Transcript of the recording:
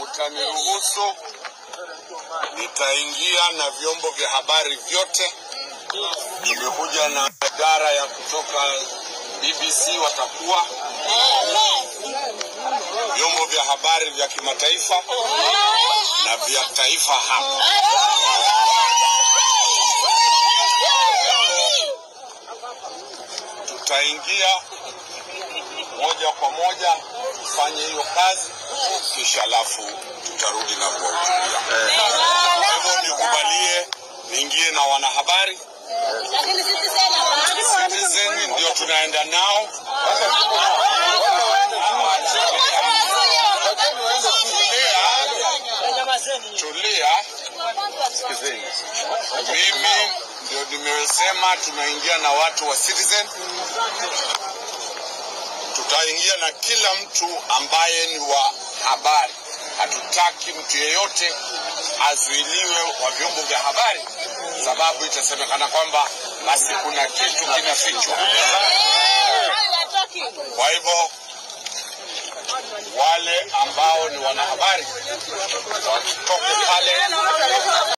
mtaniruhusu nitaingia na vyombo vya habari vyote. Nimekuja na idara ya kutoka BBC, watakuwa vyombo vya habari vya kimataifa na vya taifa hapa. Tutaingia moja kwa moja kufanya hiyo kazi, kisha alafu tutarudi na kuwahutubia. Hivyo nikubalie niingie na wanahabari. Citizen ndio tunaenda nao. Tulia. Mimi ndio nimesema tunaingia na watu wa Citizen. Tutaingia na kila mtu ambaye ni wa habari. Hatutaki mtu yeyote azuiliwe wa vyombo vya habari, sababu itasemekana kwamba basi kuna kitu kinafichwa. Kwa hivyo wale ambao ni wanahabari wakitoke pale